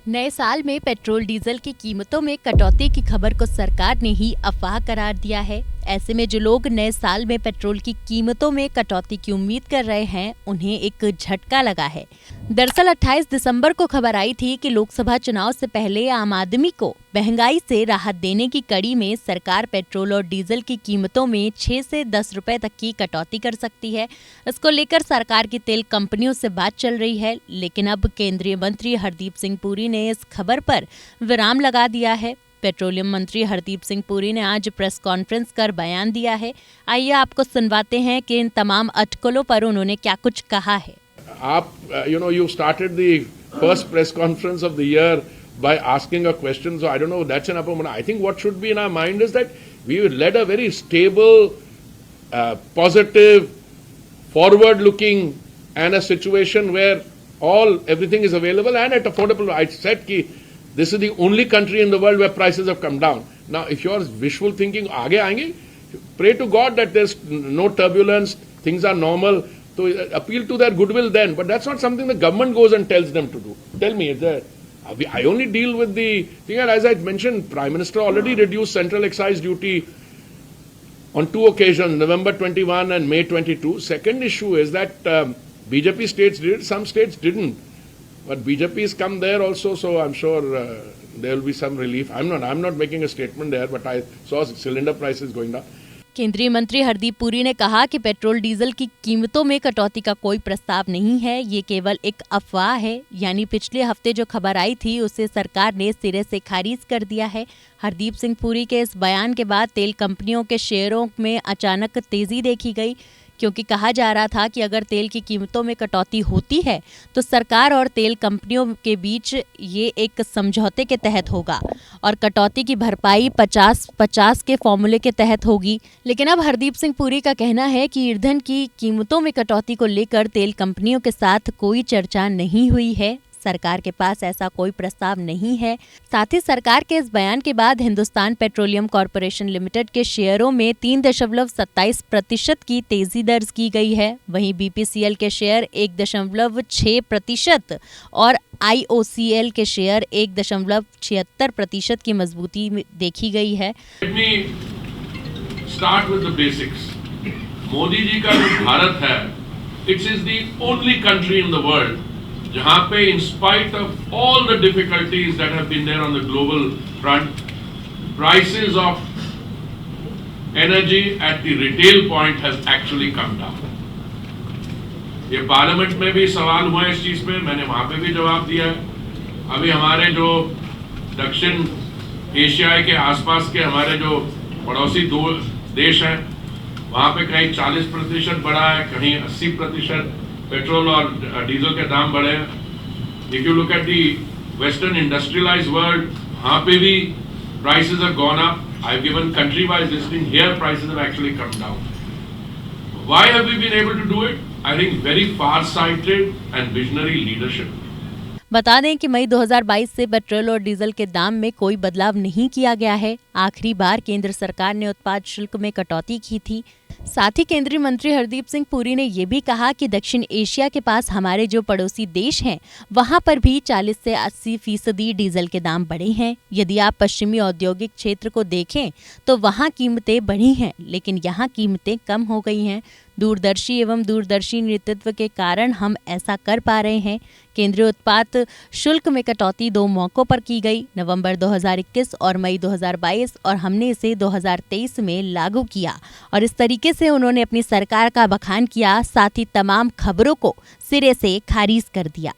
नए साल में पेट्रोल डीजल की कीमतों में कटौती की खबर को सरकार ने ही अफवाह करार दिया है। ऐसे में जो लोग नए साल में पेट्रोल की कीमतों में कटौती की उम्मीद कर रहे हैं, उन्हें एक झटका लगा है। दरअसल 28 दिसंबर को खबर आई थी कि लोकसभा चुनाव से पहले आम आदमी को महंगाई से राहत देने की कड़ी में सरकार पेट्रोल और डीजल की कीमतों में 6 से 10 रुपए तक की कटौती कर सकती है। इसको लेकर सरकार की तेल कंपनियों से बात चल रही है, लेकिन अब केंद्रीय मंत्री हरदीप सिंह पुरी ने इस खबर पर विराम लगा दिया है। पेट्रोलियम मंत्री हरदीप सिंह पुरी ने आज प्रेस कॉन्फ्रेंस कर बयान दिया है। आइए आपको सुनवाते हैं कि इन तमाम अटकलों पर उन्होंने क्या कुछ कहा है। आप you started the first press conference of the year by asking a question, so I don't know, that's an upper. I think what should be in our mind is that we led a very stable, positive, forward-looking, and a situation where everything is available and at affordable. I said that this is the only country in the world where prices have come down. Now, if you're wishful thinking, aage aayenge, pray to God that there's no turbulence, things are normal. So appeal to their goodwill then, but that's not something the government goes and tells them to do. Tell me, I only deal with the thing, and as I mentioned, Prime Minister already reduced central excise duty on 2 occasions, November 21 and May 22. Second issue is that BJP states did it, some states didn't. But BJP has come there also, so I'm sure there will be some relief. I'm not making a statement there, but I saw cylinder prices going down. केंद्रीय मंत्री हरदीप पुरी ने कहा कि petrol diesel की कीमतों में कटौती का कोई प्रस्ताव नहीं है, ये केवल एक अफवाह है। यानी पिछले हफ्ते जो खबर आई थी उसे सरकार ने सिरे से खारिज कर दिया है। हरदीप सिंह पुरी के इस बयान के बाद तेल कंपनियों के शेयरों में अचानक तेजी देखी गई, क्योंकि कहा जा रहा था कि अगर तेल की कीमतों में कटौती होती है तो सरकार और तेल कंपनियों के बीच ये एक समझौते के तहत होगा और कटौती की भरपाई 50-50 के फॉर्मूले के तहत होगी। लेकिन अब हरदीप सिंह पुरी का कहना है कि ईंधन की कीमतों में कटौती को लेकर तेल कंपनियों के साथ कोई चर्चा नहीं हुई है। सरकार के पास ऐसा कोई प्रस्ताव नहीं है। साथ ही सरकार के इस बयान के बाद हिंदुस्तान पेट्रोलियम कॉर्पोरेशन लिमिटेड के शेयरों में 3.27% की तेजी दर्ज की गई है। वहीं बीपीसीएल के शेयर 1.6% और IOCL के शेयर 1.76% की मजबूती देखी गई है। मोदी जी का जो भारत है, it is the only country in the world जहां पे in spite of all the difficulties that have been there on the global front, prices of energy at the retail point has actually come down. ये parliament में भी सवाल हुआ इस चीज पे, मैंने वहां पे भी जवाब दिया है। अभी हमारे जो दक्षिण एशिया के आसपास के हमारे जो पड़ोसी 2 देश हैं, वहां पे कहीं 40% बढ़ा है, कहीं 80% पेट्रोल और डीजल के दाम बढ़े हैं। If you look at the western industrialised world, वहां पे भी prices have gone up. I have given country wise listing, here prices have actually come down. Why have we been able to do it? I think very far sighted and visionary leadership. बता दें कि मई 2022 से petrol और diesel के दाम में कोई बदलाव नहीं किया गया है। आखिरी बार केंद्र सरकार ने उत्पाद शुल्क में कटौती की थी। साथ ही केंद्रीय मंत्री हरदीप सिंह पुरी ने ये भी कहा कि दक्षिण एशिया के पास हमारे जो पड़ोसी देश हैं, वहां पर भी 40 से 80% डीजल के दाम बढ़े हैं। यदि आप पश्चिमी औद्योगिक क्षेत्र को देखें तो वहां कीमतें बढ़ी हैं, लेकिन यहाँ कीमतें कम हो गई हैं। दूरदर्शी एवं दूरदर्शी नेतृत्व के कारण हम ऐसा कर पा रहे हैं। केंद्रीय उत्पाद शुल्क में कटौती 2 मौकों पर की गई, नवंबर 2021 और मई 2022, और हमने इसे 2023 में लागू किया। और इस तरीके से उन्होंने अपनी सरकार का बखान किया, साथ ही तमाम खबरों को सिरे से खारिज कर दिया।